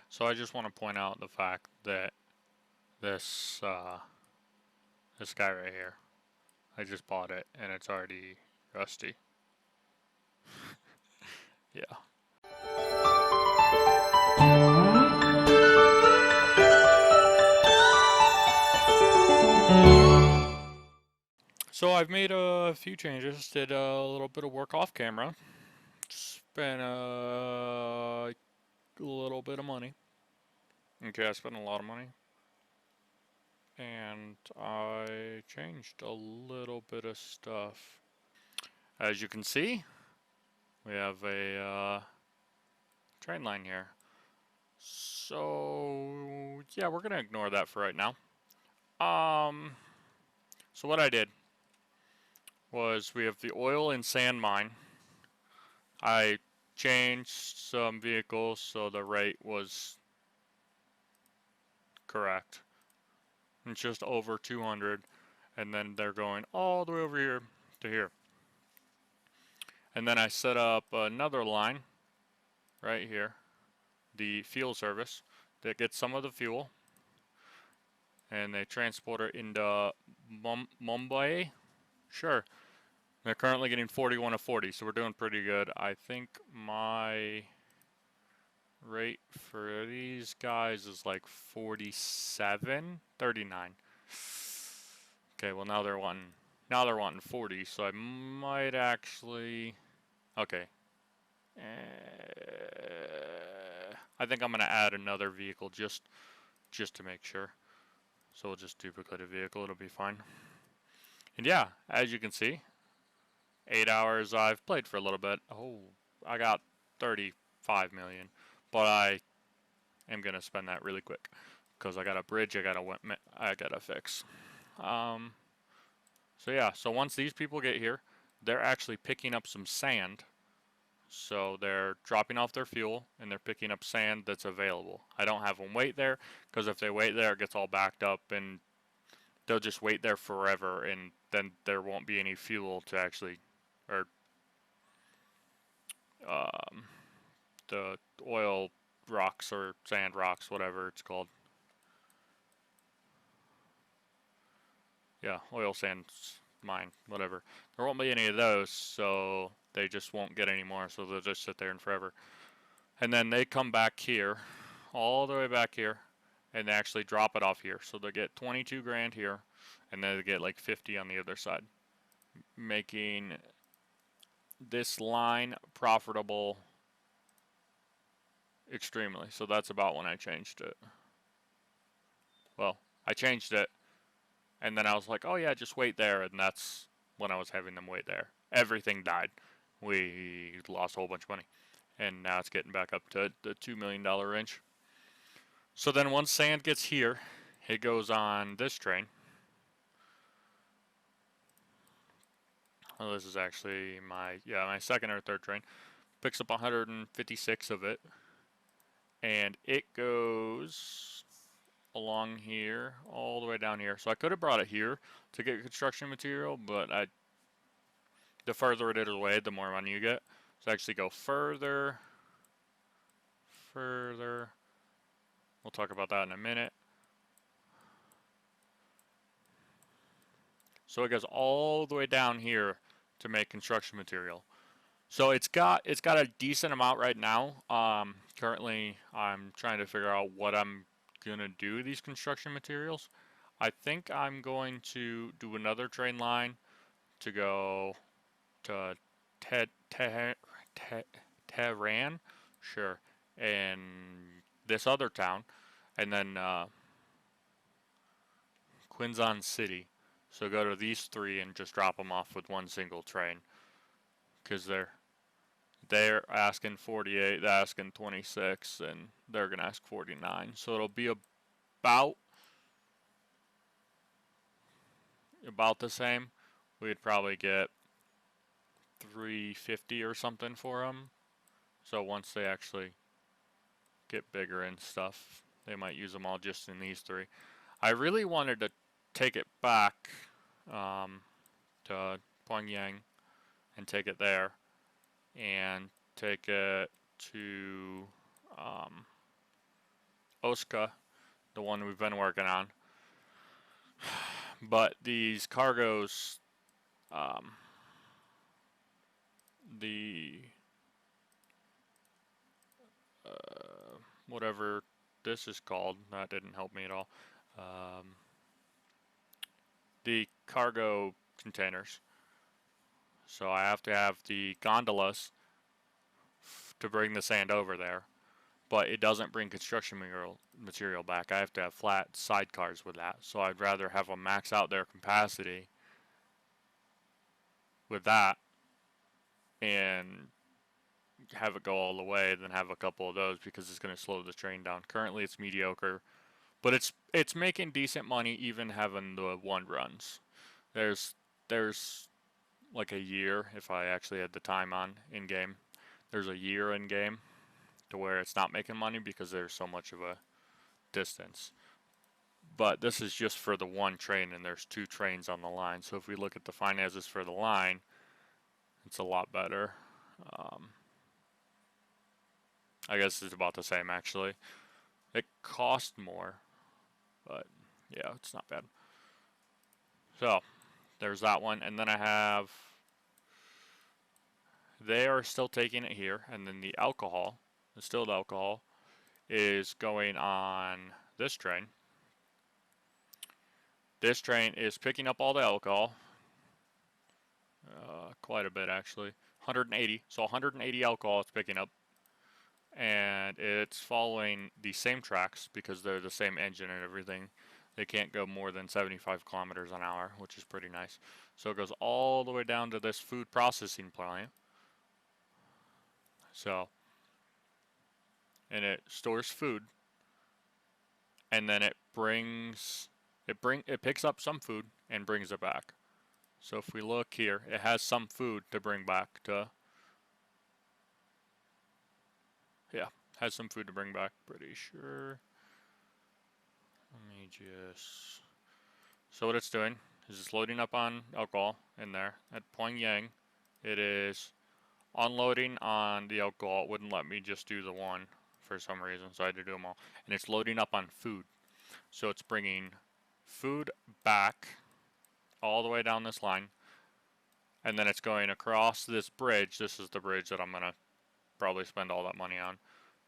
So I just want to point out the fact that this this guy right here, I just bought it and it's already rusty. Yeah. So I've made a few changes. Did a little bit of work off camera. Spent a little bit of money. Okay, I spent a lot of money. And I changed a little bit of stuff. As you can see, we have a train line here. So yeah, we're gonna ignore that for right now. Um, so what I did was we have the oil and sand mine. I changed some vehicles so the rate was correct. It's just over 200, and then they're going all the way over here to here. And then I set up another line right here, the fuel service, that gets some of the fuel, and they transport it into Mumbai. Sure. They're currently getting 41 of 40, so we're doing pretty good. I think my rate for these guys is like 47, 39. Okay, well now they're wanting 40, so I might actually okay. I think I'm gonna add another vehicle just to make sure. So we'll just duplicate a vehicle, it'll be fine. And yeah, as you can see, 8 hours I've played for a little bit. Oh, I got 35 million, but I am gonna spend that really quick because I got a bridge I gotta fix. Um, so yeah, so once these people get here, they're actually picking up some sand. So they're dropping off their fuel and they're picking up sand that's available. I don't have them wait there because if they wait there, it gets all backed up and they'll just wait there forever and then there won't be any fuel to actually, or um, the oil rocks or sand rocks, whatever it's called. Yeah, oil sand mine, whatever. There won't be any of those, so they just won't get any more, so they'll just sit there and forever. And then they come back here, all the way back here, and they actually drop it off here. So they get 22 grand here, and then they get like 50 on the other side, making this line profitable extremely. So that's about when I changed it. Well, I changed it, and then I was like, oh yeah, just wait there, and that's when I was having them wait there. Everything died. We lost a whole bunch of money, and now it's getting back up to the $2 million range. So then once sand gets here, it goes on this train. Well, this is actually my second or third train. Picks up 156 of it, and it goes along here all the way down here. So I could have brought it here to get construction material, but the further it is away, the more money you get. So I actually go further. We'll talk about that in a minute. So it goes all the way down here to make construction material. So it's got a decent amount right now. Currently, I'm trying to figure out what I'm gonna do with these construction materials. I think I'm going to do another train line to go to Tehran, sure, and this other town, and then Quinzon City. So go to these three and just drop them off with one single train, because they're asking 48, they're asking 26, and they're gonna ask 49. So it'll be about the same. We'd probably get 350 or something for them. So once they actually get bigger and stuff, they might use them all just in these three. I really wanted to take it back to Pyongyang and take it there and take it to Osaka, the one we've been working on. But these cargoes, um, the whatever this is called, that didn't help me at all. Um, the cargo containers. So I have to have the gondolas to bring the sand over there, but it doesn't bring construction material back. I have to have flat sidecars with that. So I'd rather have them max out their capacity with that and have it go all the way than have a couple of those because it's going to slow the train down. Currently it's mediocre, but it's making decent money even having the one runs. There's like a year if I actually had the time on in game. There's a year in game to where it's not making money because there's so much of a distance. But this is just for the one train and there's two trains on the line. So if we look at the finances for the line, it's a lot better. I guess it's about the same actually. It cost more, but yeah, it's not bad. So there's that one, and then I have, they are still taking it here, and then the alcohol, the distilled alcohol, is going on this train. This train is picking up all the alcohol, quite a bit actually, 180. So 180 alcohol it's picking up, and it's following the same tracks because they're the same engine and everything. They can't go more than 75 kilometers an hour, which is pretty nice. So it goes all the way down to this food processing plant. So, and it stores food, and then it picks up some food and brings it back. So if we look here, it has some food to bring back to, yeah, has some food to bring back, pretty sure. Let me just, so what it's doing is it's loading up on alcohol in there at Pyongyang. It is unloading on the alcohol. It wouldn't let me just do the one for some reason, so I had to do them all. And it's loading up on food. So it's bringing food back all the way down this line, and then it's going across this bridge. This is the bridge that I'm going to probably spend all that money on.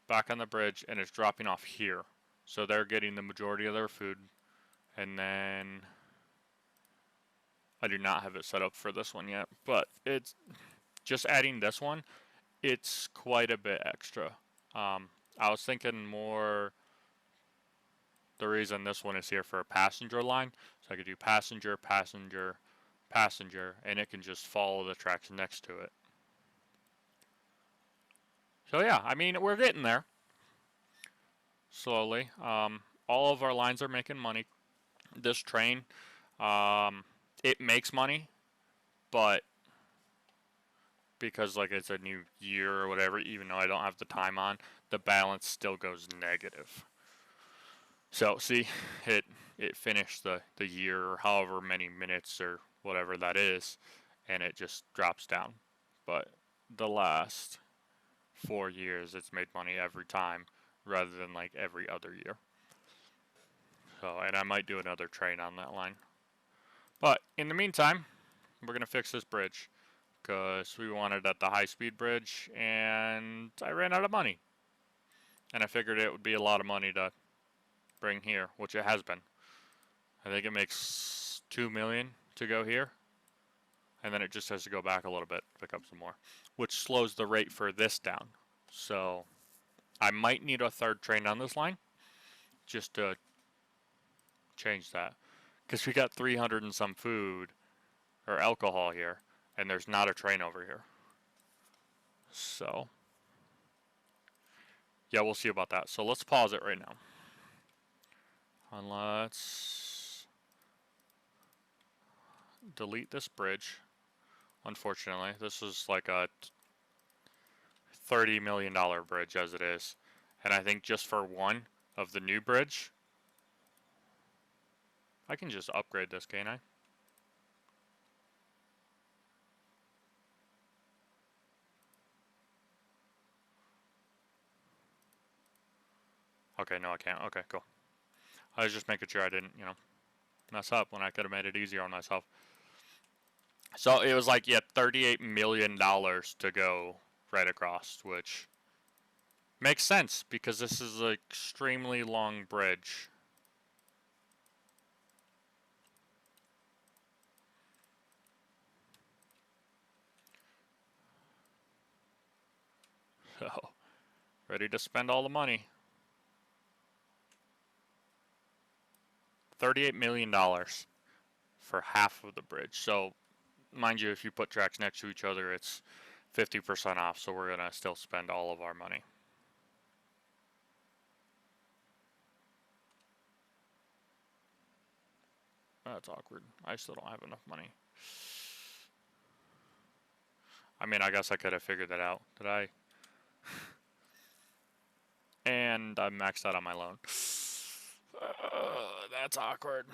Back on the bridge, and it's dropping off here. So they're getting the majority of their food, and then I do not have it set up for this one yet, but it's just adding this one, it's quite a bit extra. I was thinking more the reason this one is here for a passenger line, so I could do passenger, passenger, passenger, and it can just follow the tracks next to it. So yeah, I mean, we're getting there slowly. All of our lines are making money. This train, it makes money, but because like it's a new year or whatever, even though I don't have the time on, the balance still goes negative. So see, it finished the year or however many minutes or whatever that is, and it just drops down. But the last 4 years, it's made money every time rather than like every other year. So, and I might do another train on that line. But in the meantime, we're gonna fix this bridge because we wanted at the high-speed bridge, and I ran out of money. And I figured it would be a lot of money to bring here, which it has been. I think it makes 2 million to go here, and then it just has to go back a little bit to pick up some more, which slows the rate for this down. So I might need a third train on this line just to change that, because we got 300 and some food or alcohol here, and there's not a train over here. So yeah, we'll see about that. So let's pause it right now. And let's delete this bridge. Unfortunately, this is like a $30 million bridge as it is. And I think just for one of the new bridge, I can just upgrade this, can't I? Okay, no, I can't. Okay, cool. I was just making sure I didn't, mess up when I could have made it easier on myself. So it was like, yeah, $38 million to go right across, which makes sense because this is an extremely long bridge. So, ready to spend all the money. $38 million for half of the bridge. So, mind you, if you put tracks next to each other, it's 50% off. So we're going to still spend all of our money. That's awkward. I still don't have enough money. I mean, I guess I could have figured that out. Did I? And I'm maxed out on my loan. That's awkward.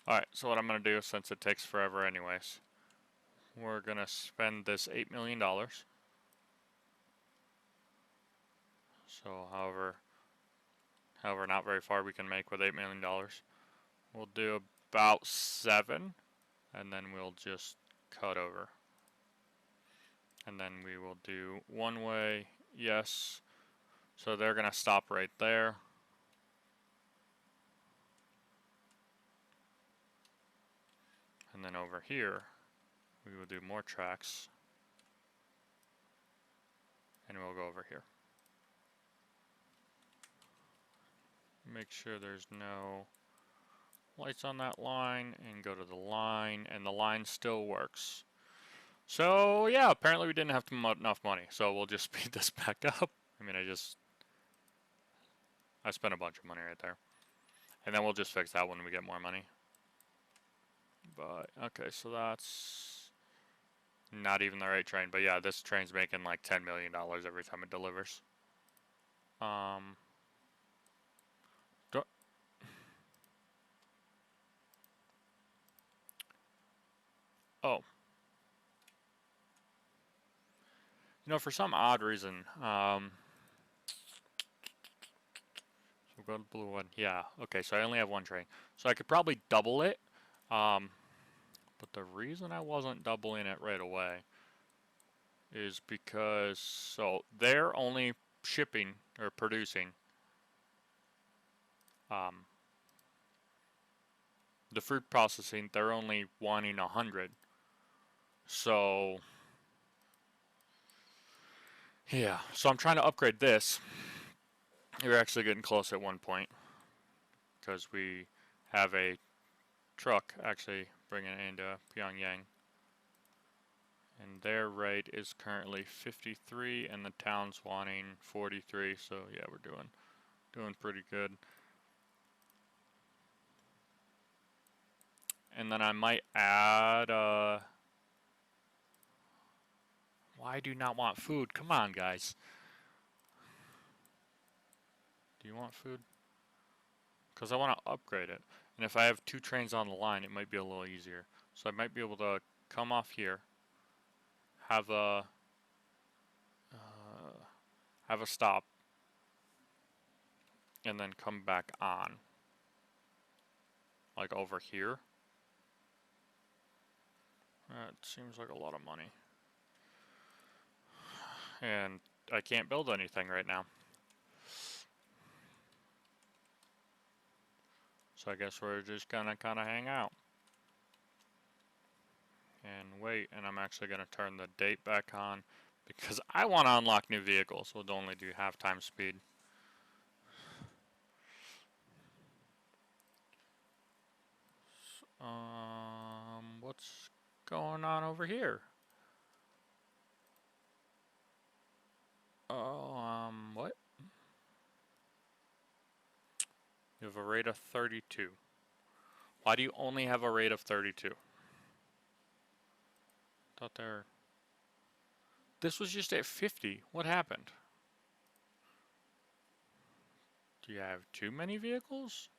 Alright, so what I'm going to do, since it takes forever anyways, we're going to spend this $8 million. So however not very far we can make with $8 million. We'll do about 7, and then we'll just cut over. And then we will do one way, yes. So they're going to stop right there. And then over here, we will do more tracks. And we'll go over here. Make sure there's no lights on that line, and go to the line, and the line still works. So yeah, apparently we didn't have enough money, so we'll just speed this back up. I mean, I spent a bunch of money right there. And then we'll just fix that when we get more money. But, okay, so that's not even the right train. But yeah, this train's making like $10 million every time it delivers. Oh. For some odd reason, so we'll go to the blue one. Yeah, okay, so I only have one train. So I could probably double it. But the reason I wasn't doubling it right away is because, so they're only shipping or producing the fruit processing, they're only wanting 100. So yeah, so I'm trying to upgrade this. We're actually getting close at one point because we have a truck actually bringing it into Pyongyang. And their rate is currently 53 and the town's wanting 43, so yeah, we're doing pretty good. And then I might add why do you not want food? Come on, guys. Do you want food? Because I want to upgrade it. And if I have 2 trains on the line, it might be a little easier. So I might be able to come off here, have a stop, and then come back on. Like over here. That seems like a lot of money. And I can't build anything right now. So I guess we're just gonna kind of hang out. And wait, and I'm actually gonna turn the date back on because I want to unlock new vehicles. We'll only do half-time speed. What's going on over here? Oh, what? You have a rate of 32. Why do you only have a rate of 32? Thought there. This was just at 50. What happened? Do you have too many vehicles?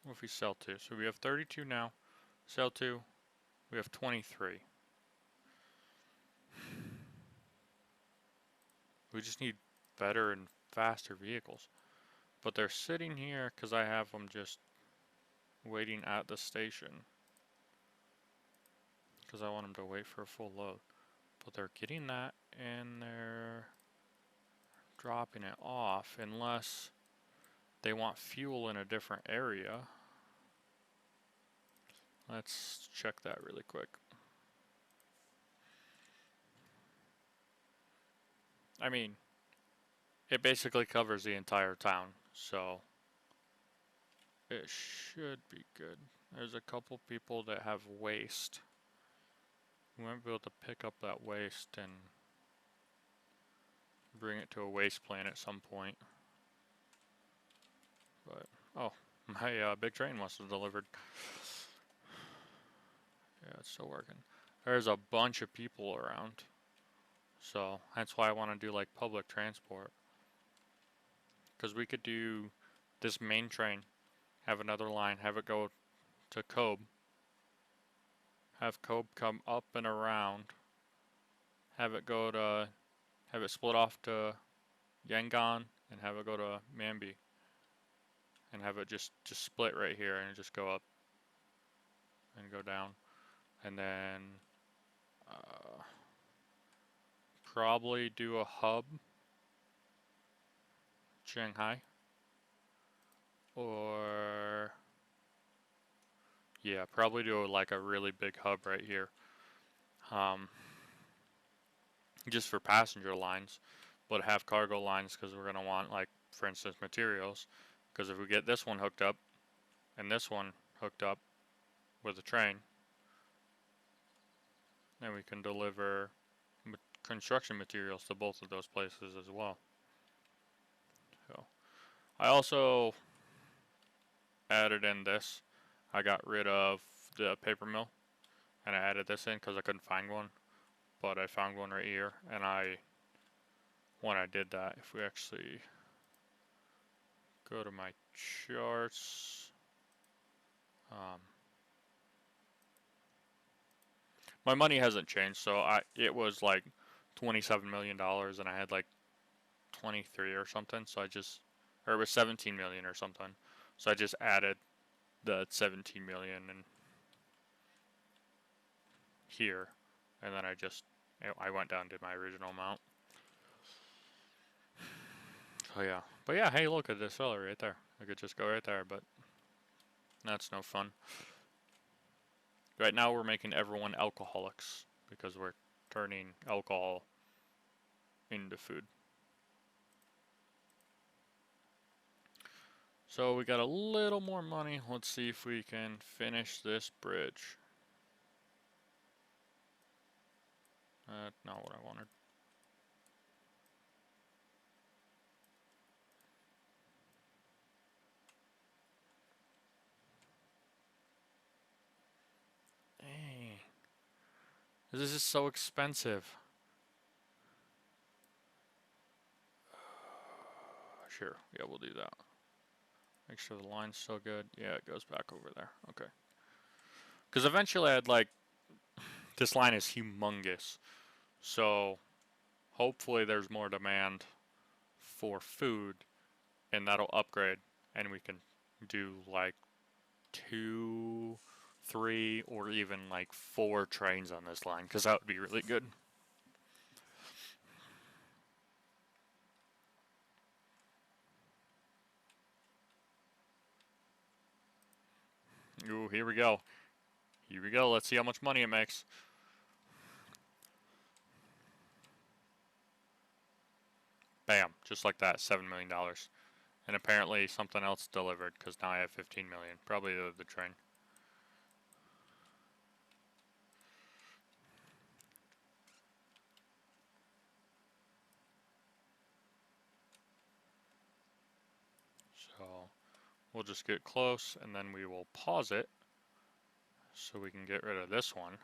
What if we sell 2? So we have 32 now. Sell 2. We have 23. We just need better and faster vehicles. But they're sitting here because I have them just waiting at the station. Because I want them to wait for a full load. But they're getting that and they're dropping it off unless they want fuel in a different area. Let's check that really quick. I mean, it basically covers the entire town, so it should be good. There's a couple people that have waste. We might be able to pick up that waste and bring it to a waste plant at some point. But, oh, my big train must have delivered. Yeah, it's still working. There's a bunch of people around. So, that's why I want to do like public transport. Because we could do this main train, have another line, have it go to Kobe, have Kobe come up and around, have it split off to Yangon, and have it go to Manby, and have it just split right here and just go up and go down, and then probably do a hub, Shanghai, or yeah, probably do like a really big hub right here, just for passenger lines, but have cargo lines because we're gonna want, like, for instance, materials, because if we get this one hooked up and this one hooked up with a train, then we can deliver construction materials to both of those places as well. So I also added in this. I got rid of the paper mill and I added this in because I couldn't find one, but I found one right here. And when I did that, if we actually go to my charts, my money hasn't changed, so it was like $27 million and I had like 23 or something, so or it was 17 million or something, so I just added the 17 million and here, and then I went down to my original amount. So yeah, but yeah, hey, look at this fella right there. I could just go right there, but that's no fun. Right now we're making everyone alcoholics because we're turning alcohol into food. So we got a little more money. Let's see if we can finish this bridge. Not what I wanted. Dang. This is so expensive. Sure, yeah, we'll do that. Make sure the line's still good. Yeah, it goes back over there. Okay. Because eventually I'd like, this line is humongous. So hopefully there's more demand for food and that'll upgrade and we can do like 2, 3, or even like 4 trains on this line because that would be really good. Ooh, here we go. Here we go. Let's see how much money it makes. Bam, just like that, $7 million. And apparently something else delivered because now I have 15 million. Probably the train. So we'll just get close and then we will pause it so we can get rid of this one.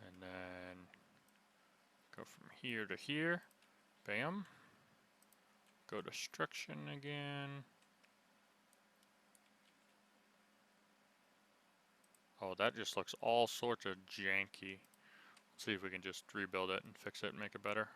And then go from here to here. Bam. Go destruction again. Oh, that just looks all sorts of janky. Let's see if we can just rebuild it and fix it and make it better.